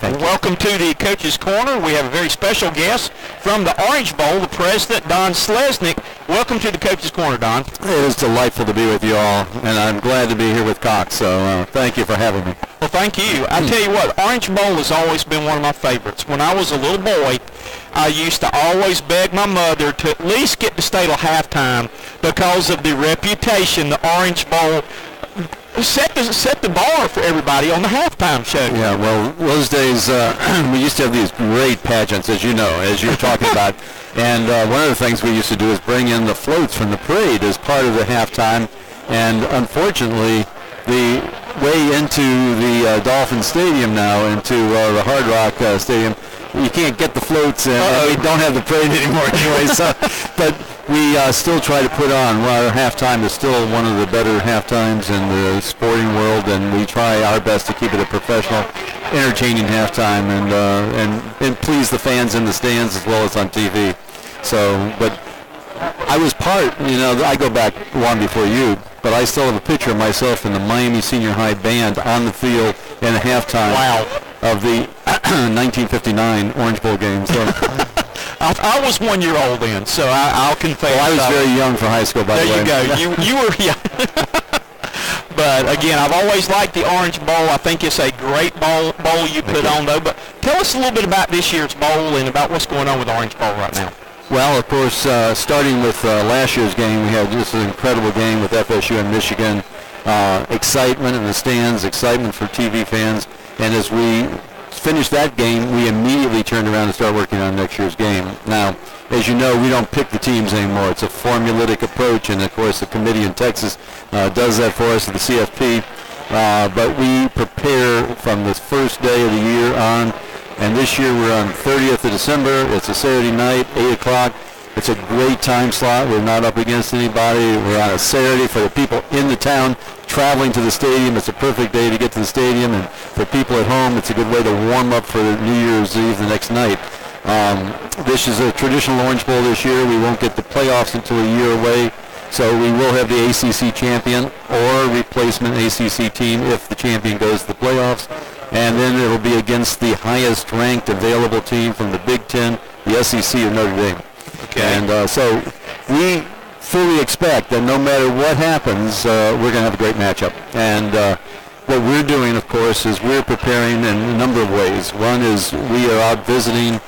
and welcome to the Coach's Corner. We have a very special guest from the Orange Bowl, the president, Don Slesnick. Welcome to the Coach's Corner, Don. It is delightful to be with you all, and I'm glad to be here with Cox, so thank you for having me. Well, thank you. I tell you what, Orange Bowl has always been one of my favorites. When I was a little boy, I used to always beg my mother to at least get to stay till halftime because of the reputation the Orange Bowl set the bar for everybody on the halftime show. Yeah, well, those days we used to have these great pageants, as you know, as you were talking about. And one of the things we used to do is bring in the floats from the parade as part of the halftime. And unfortunately, the way into the Dolphin Stadium now, into the Hard Rock Stadium, you can't get the floats in. We don't have the parade anymore anyway. So, but we still try to put on. Well, our halftime is still one of the better halftimes in the sporting world, and we try our best to keep it a professional, entertaining halftime, and please the fans in the stands as well as on TV. So, but I was I go back long before you, but I still have a picture of myself in the Miami Senior High Band on the field in the halftime of the 1959 Orange Bowl game. So. I was 1 year old then, so I'll confess. Well, I was very young for high school, by the way. There you go. You were, yeah. But, again, I've always liked the Orange Bowl. I think it's a great bowl you put on, though. But tell us a little bit about this year's bowl and about what's going on with the Orange Bowl right now. Well, of course, starting with last year's game, we had just an incredible game with FSU and Michigan. Excitement in the stands, excitement for TV fans. And as we finished that game, we immediately turned around and started working on next year's game. Now, as you know, we don't pick the teams anymore. It's a formulaic approach, and of course the committee in Texas does that for us at the CFP. But we prepare from the first day of the year on, and this year we're on 30th of December. It's a Saturday night, 8 o'clock. It's a great time slot. We're not up against anybody. We're on a Saturday for the people in the town traveling to the stadium. It's a perfect day to get to the stadium, and for people at home, it's a good way to warm up for New Year's Eve the next night. This is a traditional Orange Bowl this year. We won't get the playoffs until a year away, so we will have the ACC champion or replacement ACC team if the champion goes to the playoffs, and then it will be against the highest ranked available team from the Big Ten, the SEC or Notre Dame. Okay. And so we fully expect that no matter what happens, we're going to have a great matchup. And what we're doing, of course, is we're preparing in a number of ways. One is we are out visiting.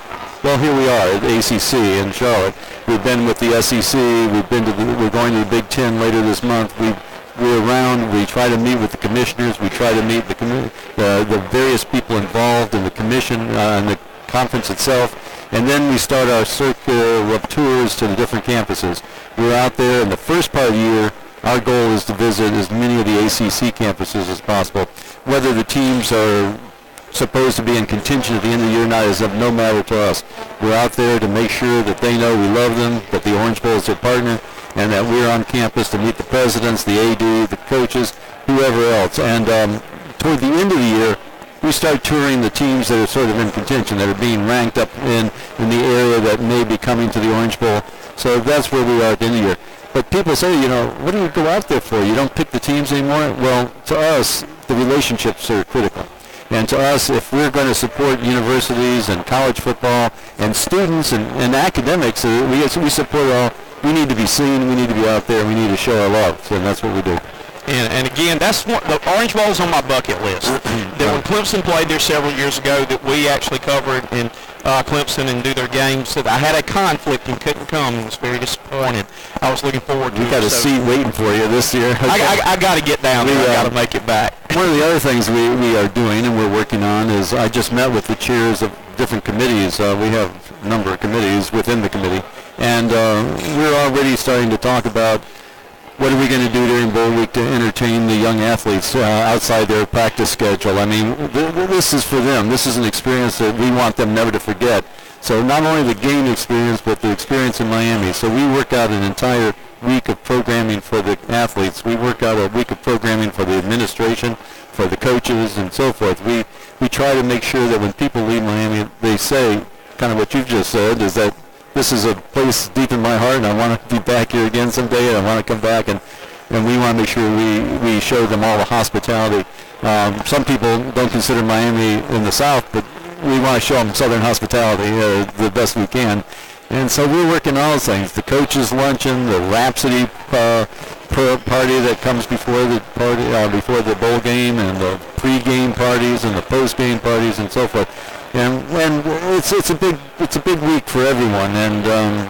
Well, here we are at ACC in Charlotte. We've been with the SEC. We're going to the Big Ten later this month. We're around. We try to meet with the commissioners. We try to meet the various people involved in the commission and the conference itself. And then we start our circle of tours to the different campuses. We're out there in the first part of the year. Our goal is to visit as many of the ACC campuses as possible. Whether the teams are supposed to be in contention at the end of the year or not is of no matter to us. We're out there to make sure that they know we love them, that the Orange Bowl is their partner, and that we're on campus to meet the presidents, the AD, the coaches, whoever else. And toward the end of the year, we start touring the teams that are sort of in contention, that are being ranked up in the area that may be coming to the Orange Bowl. So that's where we are at the end of the year. But people say, what do you go out there for? You don't pick the teams anymore? Well, to us, the relationships are critical. And to us, if we're going to support universities and college football and students and academics, we support all, we need to be seen, we need to be out there, we need to show our love. So that's what we do. And again, that's what the Orange Bowl is on my bucket list. That when Clemson played there several years ago, that we actually covered in Clemson and do their games. So I had a conflict and couldn't come and was very disappointed. I was looking forward to it. We got a seat waiting for you this year. I got to get down there. I got to make it back. One of the other things we are doing and we're working on is I just met with the chairs of different committees. We have a number of committees within the committee, and we're already starting to talk about what are we going to do during bowl week to entertain the young athletes outside their practice schedule. I mean, this is for them. This is an experience that we want them never to forget. So not only the game experience, but the experience in Miami. So we work out an entire week of programming for the athletes. We work out a week of programming for the administration, for the coaches, and so forth. We try to make sure that when people leave Miami, they say kind of what you've just said, is that this is a place deep in my heart, and I want to be back here again someday, and I want to come back. And and we want to make sure we show them all the hospitality. Some people don't consider Miami in the South, but we want to show them Southern hospitality the best we can. And so we're working on all those things. The coaches' luncheon, the Rhapsody party that comes before the bowl game, and the pre-game parties and the post-game parties and so forth. And it's a big week for everyone. And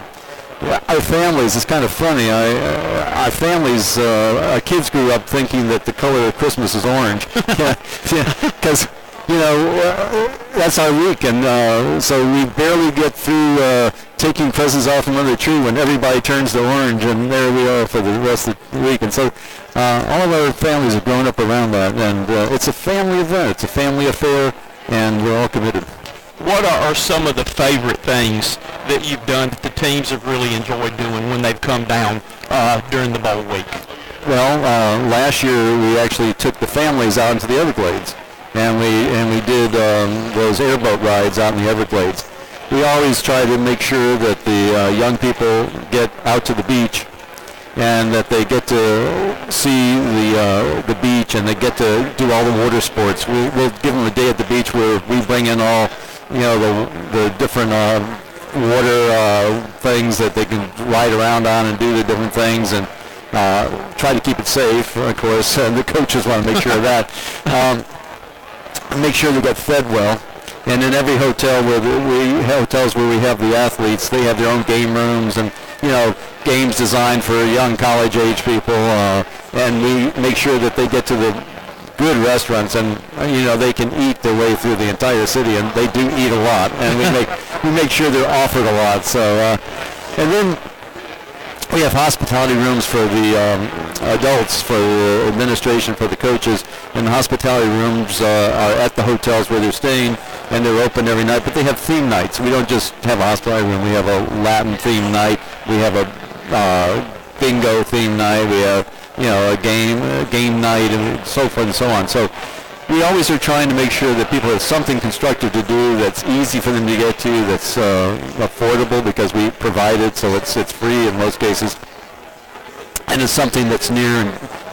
our families, it's kind of funny. Our families, our kids grew up thinking that the color of Christmas is orange. Because that's our week, and so we barely get through taking presents off from under the tree when everybody turns to orange, and there we are for the rest of the week. And so all of our families have grown up around that, and it's a family event. It's a family affair, and we're all committed. What are some of the favorite things that you've done that the teams have really enjoyed doing when they've come down during the bowl week? Well, last year we actually took the families out into the Everglades. And we did those airboat rides out in the Everglades. We always try to make sure that the young people get out to the beach, and that they get to see the beach, and they get to do all the water sports. We'll give them a day at the beach where we bring in all the different water things that they can ride around on and do the different things, and try to keep it safe, of course. And the coaches want to make sure of that. Make sure they get fed well, and in every hotel hotels where we have the athletes, they have their own game rooms, and games designed for young college age people, and we make sure that they get to the good restaurants, and they can eat their way through the entire city, and they do eat a lot, and we make sure they're offered a lot. So and then we have hospitality rooms for the adults, for the administration, for the coaches, and the hospitality rooms are at the hotels where they're staying, and they're open every night. But they have theme nights. We don't just have a hospitality room. We have a Latin theme night. We have a bingo theme night. We have a game night, and so forth and so on. So we always are trying to make sure that people have something constructive to do that's easy for them to get to, that's affordable, because we provide it, so it's free in most cases, and it's something that's near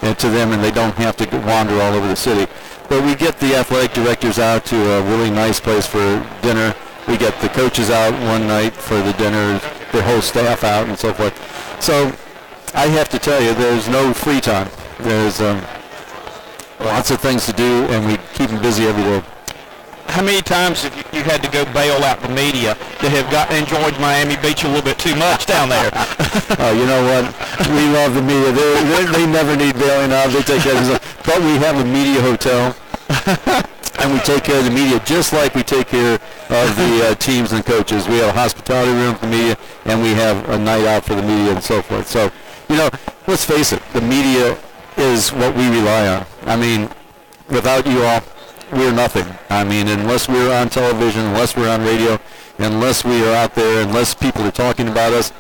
and to them, and they don't have to wander all over the city. But we get the athletic directors out to a really nice place for dinner. We get the coaches out one night for the dinner, their whole staff out, and so forth. So I have to tell you, there's no free time. There's lots of things to do, and we keep them busy every day. How many times have you had to go bail out the media that have enjoyed Miami Beach a little bit too much down there? You know what? We love the media. They never need bailing out. They take care of themselves. But we have a media hotel, and we take care of the media just like we take care of the teams and coaches. We have a hospitality room for the media, and we have a night out for the media and so forth. So, let's face it, the media is what we rely on. I mean, without you all, we're nothing. I mean, unless we're on television, unless we're on radio, unless we are out there, unless people are talking about us,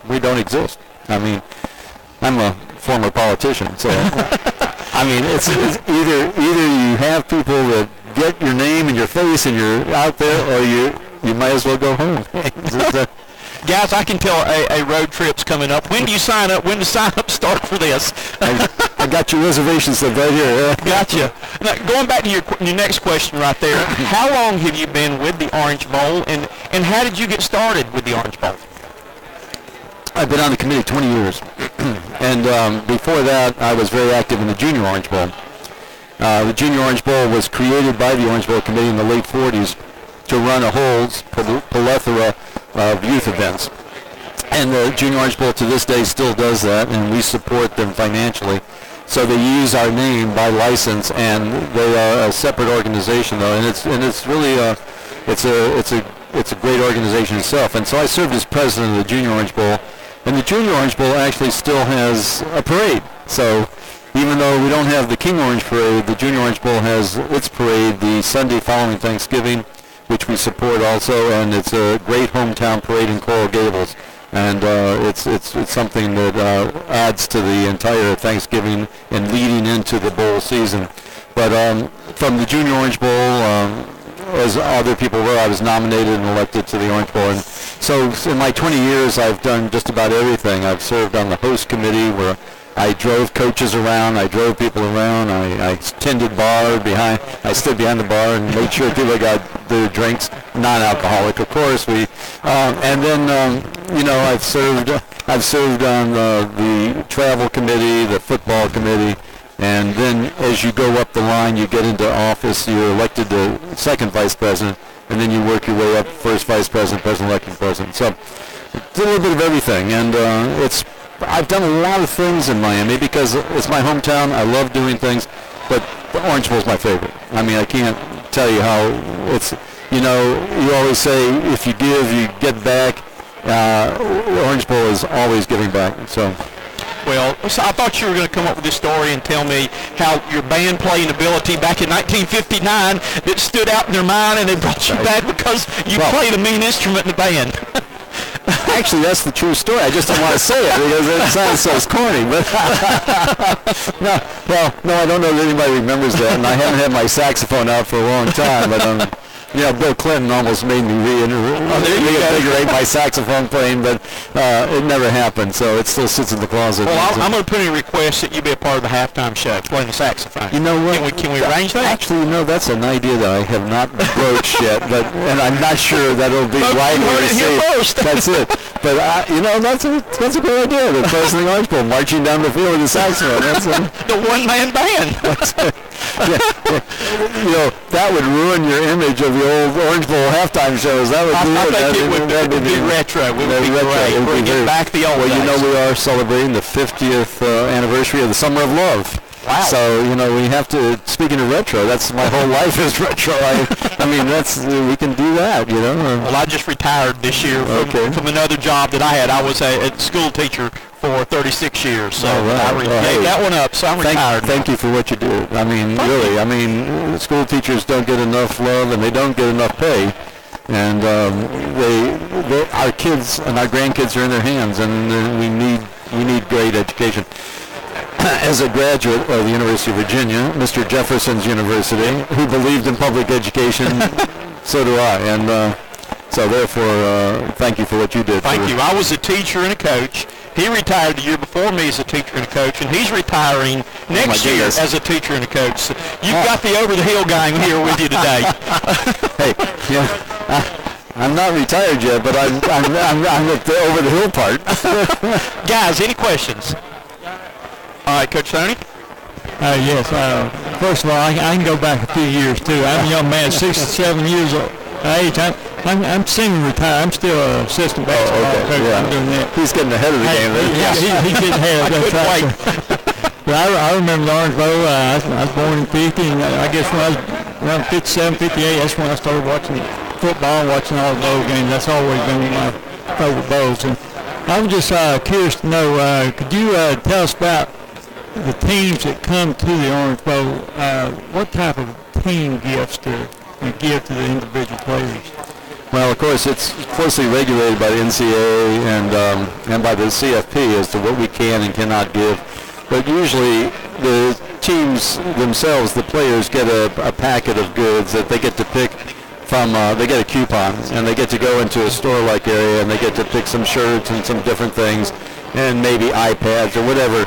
we don't exist. I mean, I'm a former politician, so I mean, it's either you have people that get your name and your face and you're out there, or you might as well go home. Guys, I can tell a road trip's coming up. When do you sign up? When does sign up start for this? I got your reservations set right here. Gotcha. Now, going back to your next question right there, how long have you been with the Orange Bowl, and how did you get started with the Orange Bowl? I've been on the committee 20 years, and before that, I was very active in the Junior Orange Bowl. The Junior Orange Bowl was created by the Orange Bowl Committee in the late 40s to run a whole plethora of youth events. And the Junior Orange Bowl to this day still does that, and we support them financially. So they use our name by license, and they are a separate organization, though, and it's really it's a great organization itself. And so I served as president of the Junior Orange Bowl, and the Junior Orange Bowl actually still has a parade. So even though we don't have the King Orange Parade, the Junior Orange Bowl has its parade the Sunday following Thanksgiving, which we support also, and it's a great hometown parade in Coral Gables. And it's something that adds to the entire Thanksgiving and leading into the bowl season. But from the Junior Orange Bowl, as other people were, I was nominated and elected to the Orange Bowl. And so in my 20 years, I've done just about everything. I've served on the host committee, where I drove coaches around. I drove people around. I tended bar behind. I stood behind the bar and made sure people got their drinks, non-alcoholic, of course. And then I've served on the travel committee, the football committee, and then as you go up the line, you get into office. You're elected to second vice president, and then you work your way up, first vice president, president-elected president. So it's a little bit of everything, and I've done a lot of things in Miami because it's my hometown. I love doing things, but the Orange Bowl is my favorite. I mean, I can't tell you how it's, you always say if you give, you get back. Orange Bowl is always giving back. So I thought you were going to come up with this story and tell me how your band playing ability back in 1959 that stood out in their mind and they brought you back because you played a mean instrument in the band. Actually, that's the true story. I just don't want to say it because it sounds so corny. But no, I don't know that anybody remembers that, and I haven't had my saxophone out for a long time. But Bill Clinton almost made me reinvigorate my saxophone playing, but it never happened. So it still sits in the closet. Well, I'm going to put in a request that you be a part of the halftime show, playing the saxophone. You know what? Can we arrange that? Actually, that's an idea that I have not broached yet, and I'm not sure that it'll be widely received. That's it. But that's a great idea. The President Orange Bowl marching down the field with a saxophone. That's the one-man band. That would ruin your image of the old Orange Bowl halftime shows. That would it would be retro. It would be great. Bring back the old days. We are celebrating the 50th anniversary of the Summer of Love. Wow. So, we have to, speaking of retro, that's my whole life is retro. We can do that, Well, I just retired this year from another job that I had. I was a school teacher for 36 years, so I gave that one up, so I'm retired. Thank you for what you do. Really, school teachers don't get enough love and they don't get enough pay. And our kids and our grandkids are in their hands, and we need great education. As a graduate of the University of Virginia, Mr. Jefferson's University, who believed in public education, so do I. And so therefore, thank you for what you did. Thank you. I was a teacher and a coach. He retired the year before me as a teacher and a coach, and he's retiring next year as a teacher and a coach. So you've got the over-the-hill gang here with you today. I'm not retired yet, but I'm at the over-the-hill part. Guys, any questions? All right, Coach Tony? Yes. First of all, I can go back a few years, too. I'm a young man, 67 years of age. I'm semi-retired. I'm still an assistant basketball coach. Yeah. I'm doing that. He's getting ahead of the game. He's getting ahead. That's right. But I remember the Orange Bowl. I was born in 50, and I guess when I was around 57, 58, that's when I started watching football and watching all the bowl games. That's always been one of my favorite bowls. And I was just curious to know, could you tell us about the teams that come to the Orange Bowl, what type of team gifts do you give to the individual players? Well, of course, it's closely regulated by the NCAA and by the CFP as to what we can and cannot give. But usually the teams themselves, the players, get a packet of goods that they get to pick from. They get a coupon, and they get to go into a store-like area, and they get to pick some shirts and some different things, and maybe iPads or whatever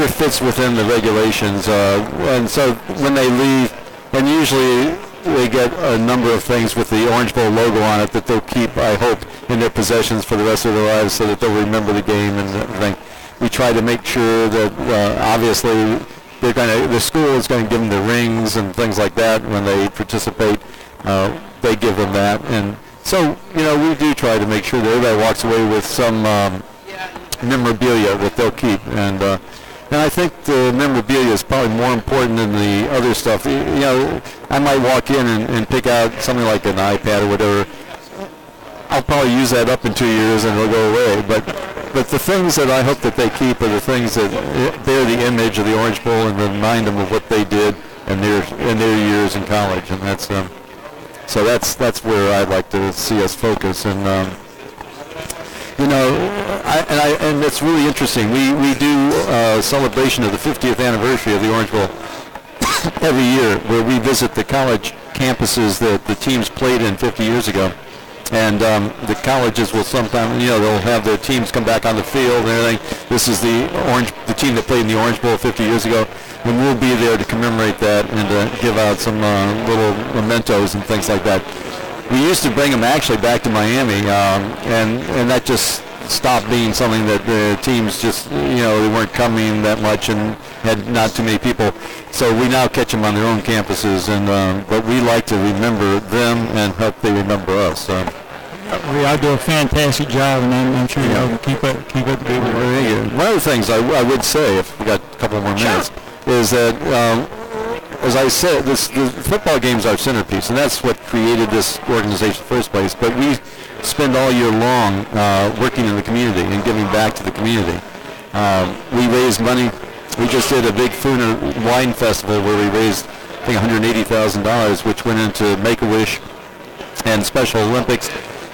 fits within the regulations. And so when they leave, and usually they get a number of things with the Orange Bowl logo on it that they'll keep, I hope, in their possessions for the rest of their lives so that they'll remember the game and everything. We try to make sure that obviously the school is going to give them the rings and things like that when they participate. They give them that. And so, we do try to make sure that everybody walks away with some memorabilia that they'll keep. And I think the memorabilia is probably more important than the other stuff. I might walk in and pick out something like an iPad or whatever. I'll probably use that up in 2 years and it'll go away. But the things that I hope that they keep are the things that bear the image of the Orange Bowl and remind them of what they did in their years in college. And that's so that's where I'd like to see us focus. And and it's really interesting. We do a celebration of the 50th anniversary of the Orange Bowl every year, where we visit the college campuses that the teams played in 50 years ago, And the colleges will sometimes, they'll have their teams come back on the field and everything. This is the team that played in the Orange Bowl 50 years ago, and we'll be there to commemorate that and to give out some little mementos and things like that. We used to bring them actually back to Miami, and that just stopped being something that the teams just, they weren't coming that much and had not too many people. So we now catch them on their own campuses, but we like to remember them and help they remember us. Y'all do a fantastic job, and I'm sure y'all can keep up the good work. One of the things I would say, if we got a couple more minutes, is that, as I said, the football game is our centerpiece, and that's what created this organization in the first place. But we spend all year long working in the community and giving back to the community. We raise money. We just did a big food and wine festival where we raised, I think, $180,000, which went into Make-A-Wish and Special Olympics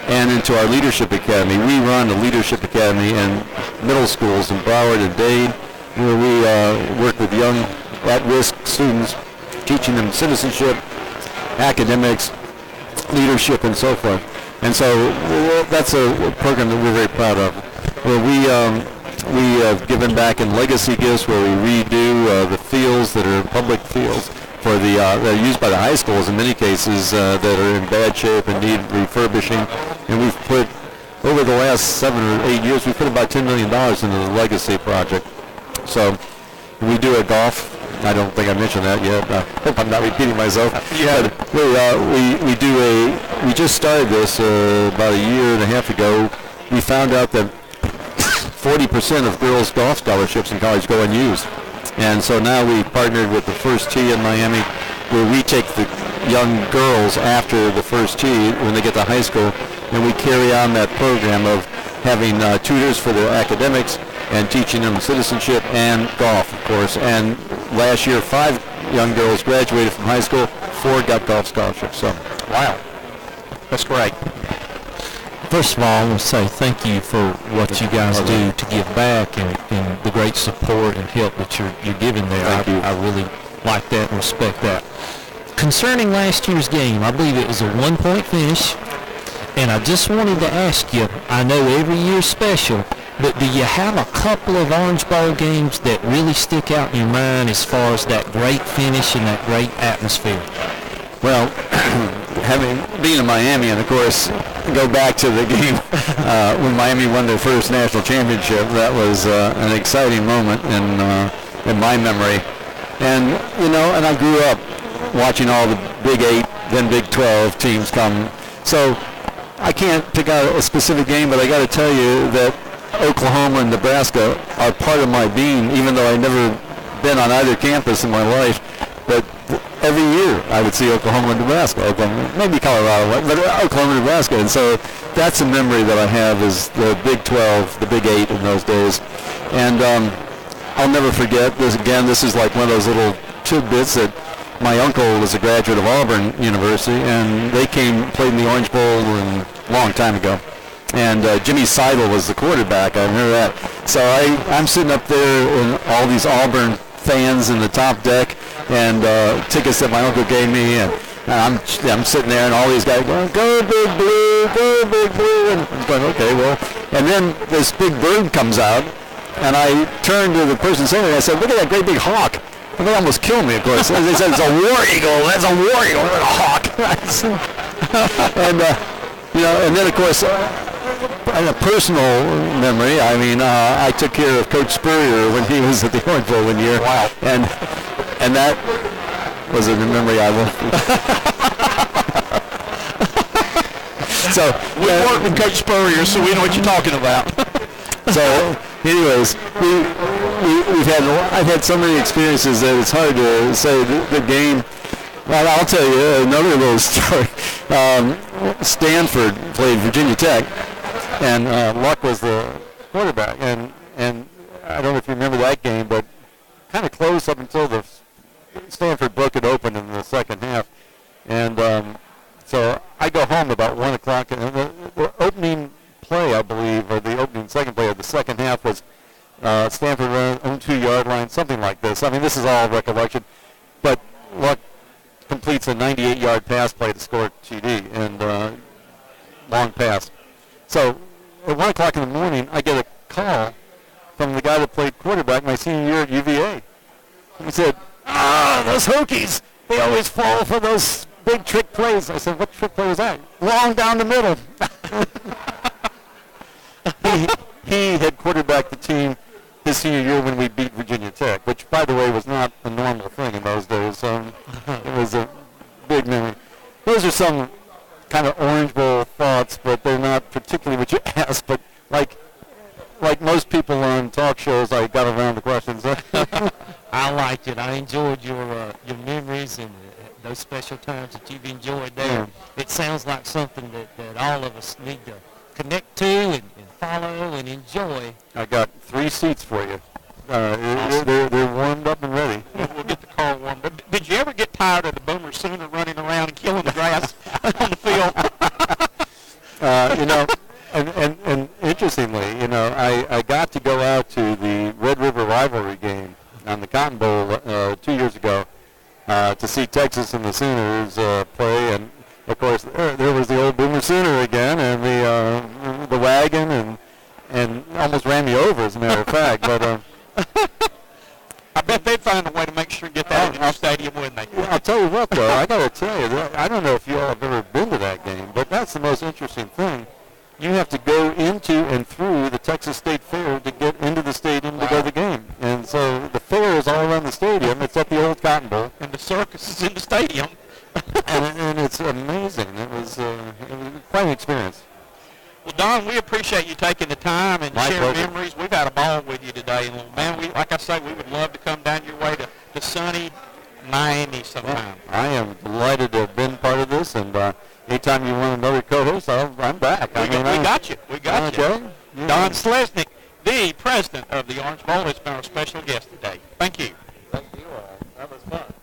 and into our Leadership Academy. We run a Leadership Academy in middle schools in Broward and Dade, where we work with young at-risk students, teaching them citizenship, academics, leadership, and so forth. And so that's a program that we're very proud of. Where we have given back in legacy gifts, where we redo the fields that are public fields for that are used by the high schools in many cases that are in bad shape and need refurbishing. And we've put, over the last 7 or 8 years, we've put about $10 million into the legacy project. So we do a golf. I don't think I mentioned that yet. I hope I'm not repeating myself. Yeah. But we just started this about a year and a half ago. We found out that 40% of girls' golf scholarships in college go unused. And so now we partnered with the First Tee in Miami, where we take the young girls after the First Tee when they get to high school, and we carry on that program of having tutors for their academics and teaching them citizenship and golf, of course. And last year, 5 young girls graduated from high school, 4 got golf scholarships. So, wow, that's great. First of all, I want to say thank you for what you guys do to give back and the great support and help that you're giving there. I really like that and respect that. Concerning last year's game, I believe it was a 1-point finish, and I just wanted to ask you, I know every year's special, but do you have a couple of Orange Bowl games that really stick out in your mind as far as that great finish and that great atmosphere? Well, being in Miami, and of course, go back to the game when Miami won their first national championship. That was an exciting moment in my memory. And and I grew up watching all the Big 8, then Big 12 teams come. So I can't pick out a specific game, but I got to tell you that Oklahoma and Nebraska are part of my being, even though I've never been on either campus in my life. But every year I would see Oklahoma and Nebraska, maybe Colorado, but Oklahoma and Nebraska. And so that's a memory that I have, is the Big 12, the Big 8 in those days. And I'll never forget this. Again, this is like one of those little tidbits that my uncle was a graduate of Auburn University, and they played in the Orange Bowl a long time ago. And Jimmy Seidel was the quarterback. I remember that. So I'm sitting up there, and all these Auburn fans in the top deck, and tickets that my uncle gave me, and I'm sitting there, and all these guys going, "Go Big Blue, go Big Blue," and I'm going, "Okay, well." And then this big bird comes out, and I turned to the person saying it, and I said, "Look at that great big hawk." And they almost killed me, of course. They said, "It's a war eagle. That's a war eagle, not a hawk." And and then of course, in a personal memory, I mean, I took care of Coach Spurrier when he was at the Orange Bowl one year. Wow. And that was a memory I will. So we worked with Coach Spurrier, so we know what you're talking about. So, anyways, I've had so many experiences that it's hard to say the game. Well, I'll tell you another little story. Stanford played Virginia Tech, and Luck was the quarterback. And I don't know if you remember that game, but kind of close up until the Stanford broke it open in the second half. And so I go home about 1 o'clock, and the opening play, I believe, or the opening second play of the second half was Stanford run on 2-yard line, something like this. I mean, this is all recollection. But Luck completes a 98-yard pass play to score a TD. And long passed. So at 1 o'clock in the morning, I get a call from the guy that played quarterback my senior year at UVA. He said, those Hokies, they always fall for those big trick plays. I said, what trick play was that? Long down the middle. He had quarterbacked the team his senior year when we beat Virginia Tech, which, by the way, was not a normal thing in those days. It was a big memory. Those are some kind of Orange Bowl thoughts, but they're not particularly what you asked. But like most people on talk shows, I got around the questions. I liked it. I enjoyed your memories and those special times that you've enjoyed there. Yeah. It sounds like something that all of us need to connect to and follow and enjoy. I got 3 seats for you. They're warmed up and ready. We'll get the car warmed up. Did you ever get tired of the Boomer Sooner running around and killing the grass on the field? And interestingly, I got to go out to the Red River rivalry game on the Cotton Bowl 2 years ago to see Texas and the Sooners play, and of course there was the old Boomer Sooner again, and the wagon, and almost ran me over, as a matter of fact. But I bet they'd find a way to make sure you get that in the stadium, wouldn't they? I'll tell you what, though, I got to tell you, I don't know if you all have ever been to that game, but that's the most interesting thing. You have to go into and through the Texas State Fair to get into the stadium to go to the game. And so the fair is all around the stadium. It's at the old Cotton Bowl. And the circus is in the stadium. and it's amazing. It was quite an experience. Well, Don, we appreciate you taking the time and sharing memories. We've had a ball with you today. And, man, like I say, we would love to come down your way to sunny Miami sometime. Well, I am delighted to have been part of this, and anytime you want another co-host, I'm back. We got you. Okay. Don Slesnick, the president of the Orange Bowl, has been our special guest today. Thank you. Thank you all. That was fun.